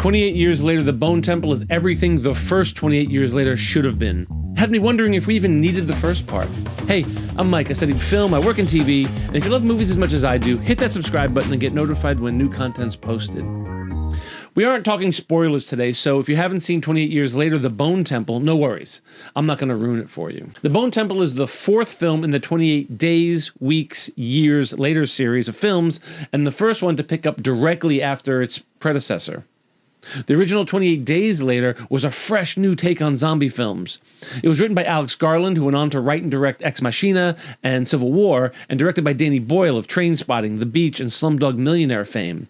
28 years later, The Bone Temple is everything the first 28 years later should have been. Had me wondering if we even needed the first part. Hey, I'm Mike. I studied film, I work in TV, and if you love movies as much as I do, hit that subscribe button and get notified when new content's posted. We aren't talking spoilers today, so if you haven't seen 28 years later, The Bone Temple, no worries. I'm not going to ruin it for you. The Bone Temple is the fourth film in the 28 Days, Weeks, Years Later series of films, and the first one to pick up directly after its predecessor. The original 28 Days Later was a fresh new take on zombie films. It was written by Alex Garland, who went on to write and direct Ex Machina and Civil War, and directed by Danny Boyle of Trainspotting, The Beach, and Slumdog Millionaire fame.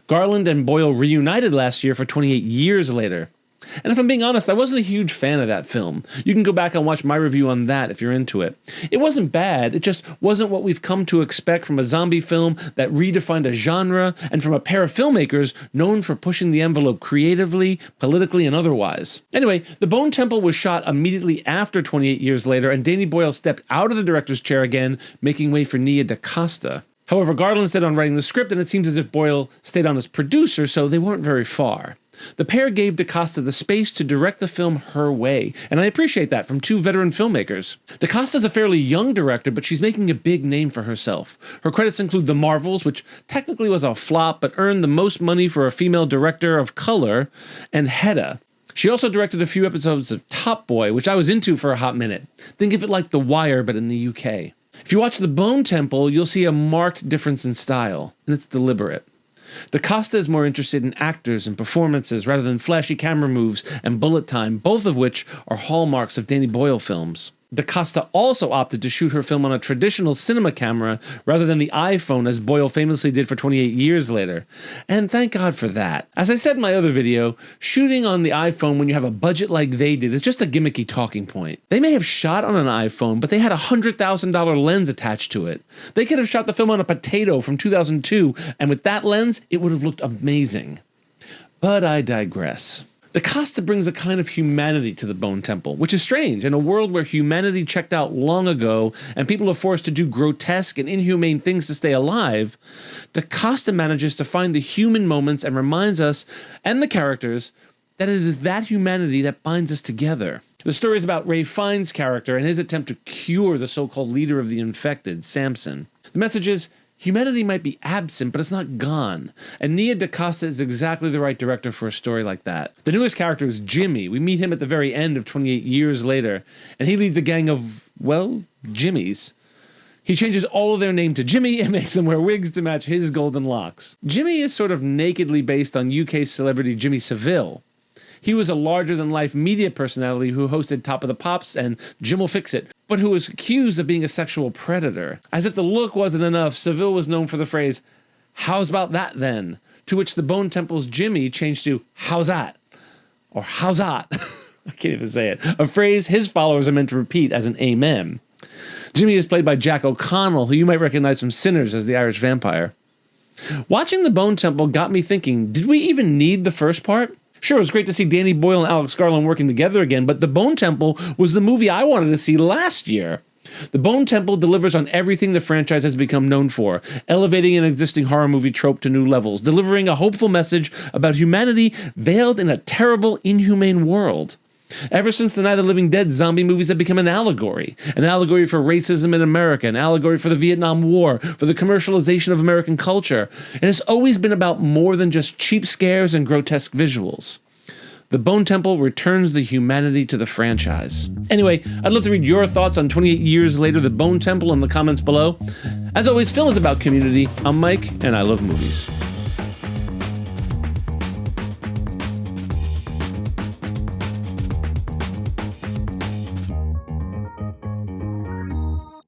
Garland and Boyle reunited last year for 28 Years Later. And if I'm being honest, I wasn't a huge fan of that film. You can go back and watch my review on that if you're into it. It wasn't bad, it just wasn't what we've come to expect from a zombie film that redefined a genre and from a pair of filmmakers known for pushing the envelope creatively, politically, and otherwise. Anyway, The Bone Temple was shot immediately after 28 Years Later, and Danny Boyle stepped out of the director's chair again, making way for Nia DaCosta. However, Garland stayed on writing the script, and it seems as if Boyle stayed on as producer, so they weren't very far. The pair gave DaCosta the space to direct the film her way, and I appreciate that from two veteran filmmakers. DaCosta's a fairly young director, but she's making a big name for herself. Her credits include The Marvels, which technically was a flop, but earned the most money for a female director of color, and Hedda. She also directed a few episodes of Top Boy, which I was into for a hot minute. Think of it like The Wire, but in the UK. If you watch The Bone Temple, you'll see a marked difference in style, and it's deliberate. DaCosta is more interested in actors and performances rather than flashy camera moves and bullet time, both of which are hallmarks of Danny Boyle films. DaCosta also opted to shoot her film on a traditional cinema camera rather than the iPhone, as Boyle famously did for 28 Years Later. And thank God for that. As I said in my other video, shooting on the iPhone when you have a budget like they did is just a gimmicky talking point. They may have shot on an iPhone, but they had a $100,000 lens attached to it. They could have shot the film on a Potato from 2002, and with that lens, it would have looked amazing. But I digress. DaCosta brings a kind of humanity to The Bone Temple, which is strange. In a world where humanity checked out long ago and people are forced to do grotesque and inhumane things to stay alive, DaCosta manages to find the human moments and reminds us, and the characters, that it is that humanity that binds us together. The story is about Ralph Fiennes' character and his attempt to cure the so-called leader of the infected, Samson. The message is, humanity might be absent, but it's not gone. And Nia DaCosta is exactly the right director for a story like that. The newest character is Jimmy. We meet him at the very end of 28 Years Later, and he leads a gang of, well, Jimmys. He changes all of their name to Jimmy and makes them wear wigs to match his golden locks. Jimmy is sort of nakedly based on UK celebrity Jimmy Savile. He was a larger-than-life media personality who hosted Top of the Pops and Jim Will Fix It, but who was accused of being a sexual predator. As if the look wasn't enough, Savile was known for the phrase, "How's about that then?" To which the Bone Temple's Jimmy changed to, "How's that?" Or "How's that?" I can't even say it. A phrase his followers are meant to repeat as an amen. Jimmy is played by Jack O'Connell, who you might recognize from Sinners as the Irish vampire. Watching The Bone Temple got me thinking, did we even need the first part? Sure, it was great to see Danny Boyle and Alex Garland working together again, but The Bone Temple was the movie I wanted to see last year. The Bone Temple delivers on everything the franchise has become known for, elevating an existing horror movie trope to new levels, delivering a hopeful message about humanity veiled in a terrible, inhumane world. Ever since the Night of the Living Dead, zombie movies have become an allegory for racism in America, an allegory for the Vietnam War, for the commercialization of American culture, and it's always been about more than just cheap scares and grotesque visuals. The Bone Temple returns the humanity to the franchise. Anyway, I'd love to read your thoughts on 28 Years Later, The Bone Temple in the comments below. As always, film is about community. I'm Mike, and I love movies.